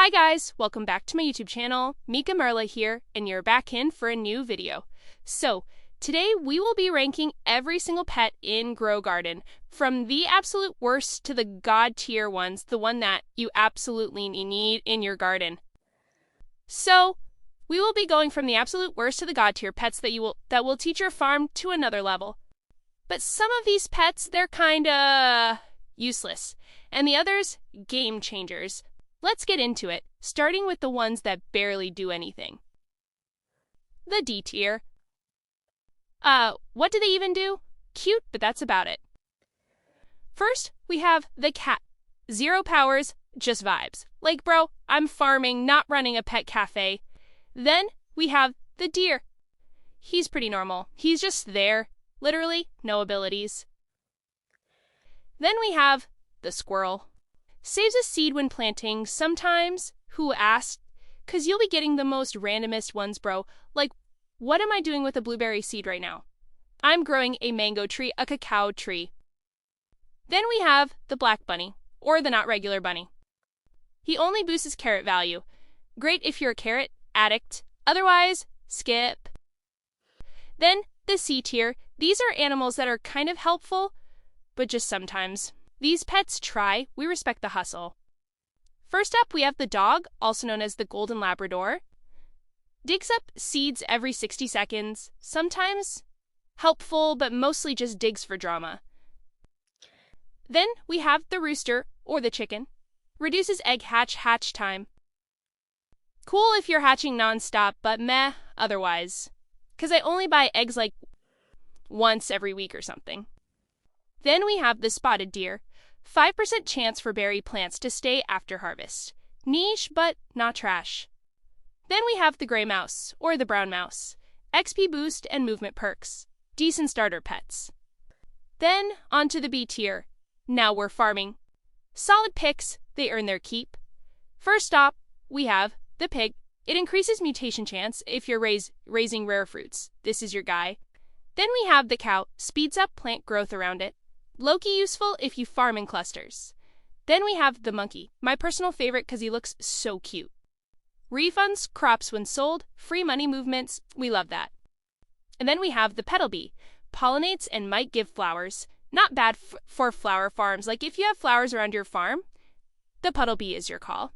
Hi guys, welcome back to my YouTube channel. Mika Merla here, and you're back in for a new video. So, today we will be ranking every single pet in Grow Garden, from the absolute worst to the god tier ones, the one that you absolutely need in your garden. So, we will be going from the absolute worst to the god tier pets that will teach your farm to another level. But some of these pets, they're kinda useless, and the others, game changers. Let's get into it, starting with the ones that barely do anything. The D tier. What do they even do? Cute, but that's about it. First, we have the cat. 0 powers, just vibes. Like, bro, I'm farming, not running a pet cafe. Then, we have the deer. He's pretty normal. He's just there. Literally, no abilities. Then we have the squirrel. Saves a seed when planting, sometimes. Who asked? 'Cause you'll be getting the most randomest ones, bro. Like, what am I doing with a blueberry seed right now? I'm growing a mango tree, a cacao tree. Then we have the black bunny, or the not regular bunny. He only boosts his carrot value. Great if you're a carrot addict. Otherwise, skip. Then the C tier. These are animals that are kind of helpful, but just sometimes. These pets try, we respect the hustle. First up, we have the dog, also known as the Golden Labrador. Digs up seeds every 60 seconds, sometimes helpful, but mostly just digs for drama. Then we have the rooster, or the chicken. Reduces egg hatch time. Cool if you're hatching non-stop, but meh otherwise. 'Cause I only buy eggs like once every week or something. Then we have the spotted deer. 5% chance for berry plants to stay after harvest. Niche, but not trash. Then we have the gray mouse, or the brown mouse. XP boost and movement perks. Decent starter pets. Then, onto the B tier. Now we're farming. Solid picks, they earn their keep. First up, we have the pig. It increases mutation chance if you're raising rare fruits. This is your guy. Then we have the cow. Speeds up plant growth around it. Low-key useful if you farm in clusters. Then we have the monkey, my personal favorite because he looks so cute. Refunds crops when sold, free money movements, we love that. And then we have the petal bee, pollinates and might give flowers. Not bad for flower farms, like if you have flowers around your farm, the puddle bee is your call.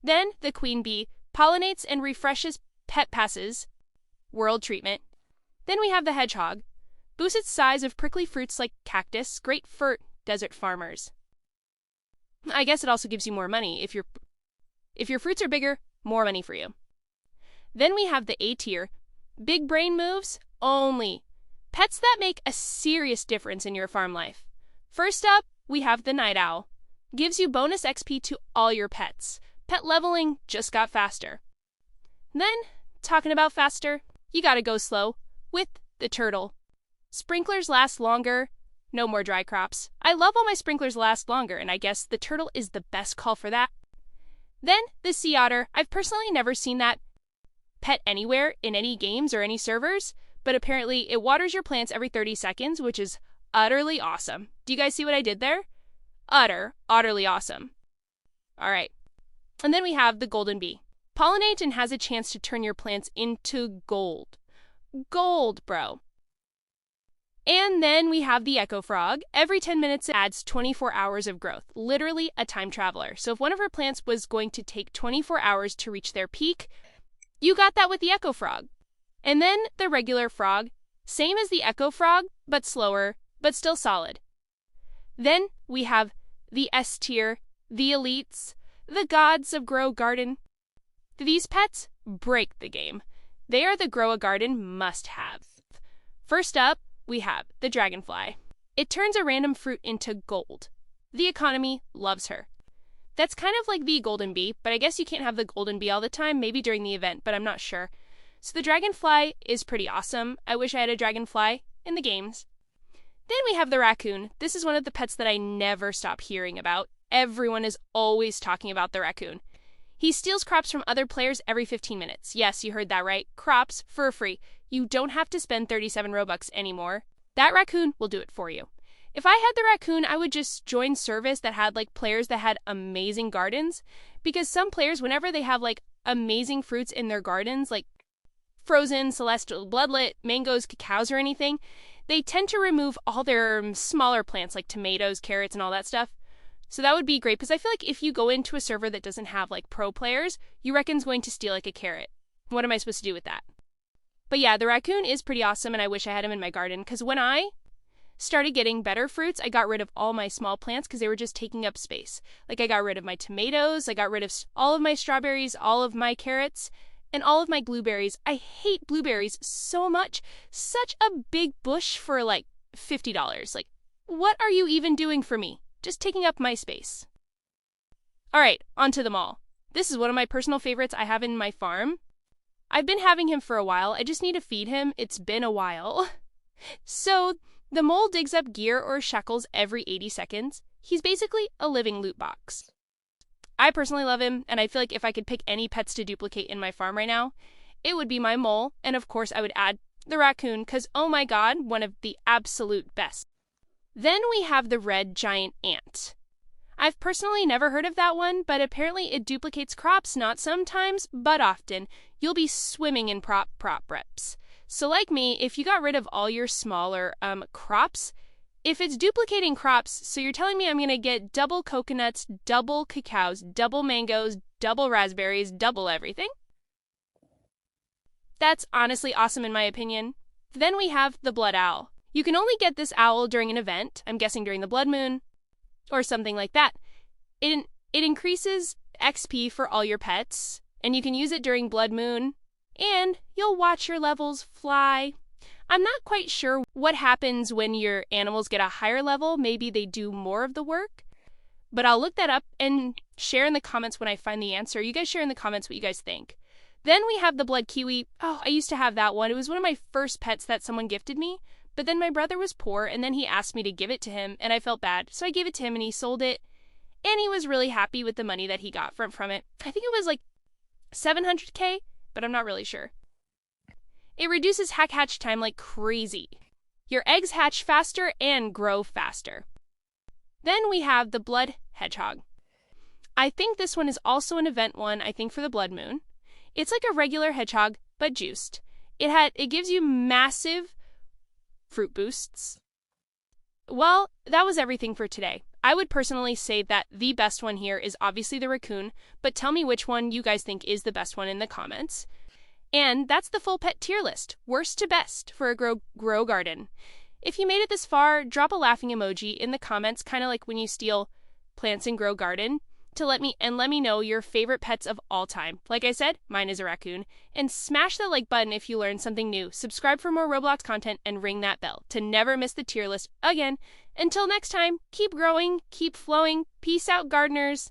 Then the queen bee, pollinates and refreshes pet passes, world treatment. Then we have the hedgehog. Boosts its size of prickly fruits like cactus, great for desert farmers. I guess it also gives you more money. If your fruits are bigger, more money for you. Then we have the A tier. Big brain moves only. Pets that make a serious difference in your farm life. First up, we have the night owl. Gives you bonus XP to all your pets. Pet leveling just got faster. Then, talking about faster, you gotta go slow with the turtle. Sprinklers last longer, no more dry crops. I love all my sprinklers last longer, and I guess the turtle is the best call for that. Then, the sea otter. I've personally never seen that pet anywhere in any games or any servers, but apparently it waters your plants every 30 seconds, which is utterly awesome. Do you guys see what I did there? Utterly awesome. Alright. And then we have the golden bee. Pollinate and has a chance to turn your plants into gold. Gold, bro. And then we have the echo frog. Every 10 minutes it adds 24 hours of growth. Literally a time traveler. So if one of her plants was going to take 24 hours to reach their peak, you got that with the echo frog. And then the regular frog. Same as the echo frog, but slower, but still solid. Then we have the S tier, the elites, the gods of Grow Garden. These pets break the game. They are the Grow a Garden must-have. First up, we have the dragonfly. It turns a random fruit into gold. The economy loves her. That's kind of like the golden bee, but I guess you can't have the golden bee all the time, maybe during the event, but I'm not sure. So the dragonfly is pretty awesome. I wish I had a dragonfly in the games. Then we have the raccoon. This is one of the pets that I never stop hearing about. Everyone is always talking about the raccoon. He steals crops from other players every 15 minutes. Yes, you heard that right. Crops for free. You don't have to spend 37 Robux anymore. That raccoon will do it for you. If I had the raccoon, I would just join service that had like players that had amazing gardens, because some players, whenever they have like amazing fruits in their gardens, like frozen, celestial, bloodlet, mangoes, cacaos, or anything, they tend to remove all their smaller plants like tomatoes, carrots, and all that stuff. So that would be great, because I feel like if you go into a server that doesn't have like pro players, you reckon's going to steal like a carrot. What am I supposed to do with that? But yeah, the raccoon is pretty awesome, and I wish I had him in my garden, because when I started getting better fruits, I got rid of all my small plants because they were just taking up space. Like I got rid of my tomatoes, I got rid of all of my strawberries, all of my carrots, and all of my blueberries. I hate blueberries so much. Such a big bush for like $50. Like, what are you even doing for me? Just taking up my space. All right, on to the mole. This is one of my personal favorites I have in my farm. I've been having him for a while. I just need to feed him. It's been a while. So, the mole digs up gear or shekels every 80 seconds. He's basically a living loot box. I personally love him, and I feel like if I could pick any pets to duplicate in my farm right now, it would be my mole, and of course I would add the raccoon, because oh my god, one of the absolute best. Then we have the red giant ant. I've personally never heard of that one, but apparently it duplicates crops, not sometimes, but often. You'll be swimming in prop reps. So like me, if you got rid of all your smaller crops, if it's duplicating crops, so you're telling me I'm going to get double coconuts, double cacaos, double mangoes, double raspberries, double everything? That's honestly awesome in my opinion. Then we have the blood owl. You can only get this owl during an event, I'm guessing during the blood moon, or something like that. It increases XP for all your pets, and you can use it during blood moon, and you'll watch your levels fly. I'm not quite sure what happens when your animals get a higher level. Maybe they do more of the work, but I'll look that up and share in the comments when I find the answer. You guys share in the comments what you guys think. Then we have the blood kiwi. Oh, I used to have that one. It was one of my first pets that someone gifted me, but then my brother was poor, and then he asked me to give it to him, and I felt bad. So I gave it to him, and he sold it, and he was really happy with the money that he got from it. I think it was like 700K, but I'm not really sure. It reduces hatch time like crazy. Your eggs hatch faster and grow faster. Then we have the blood hedgehog. I think this one is also an event one, I think for the blood moon. It's like a regular hedgehog, but juiced. It gives you massive fruit boosts. Well, that was everything for today. I would personally say that the best one here is obviously the raccoon, but tell me which one you guys think is the best one in the comments. And that's the full pet tier list, worst to best for a grow garden. If you made it this far, drop a laughing emoji in the comments, kind of like when you steal plants and grow garden, to let me know your favorite pets of all time. Like I said, mine is a raccoon. And smash that like button if you learned something new. Subscribe for more Roblox content and ring that bell to never miss the tier list again. Until next time, keep growing, keep flowing. Peace out, gardeners.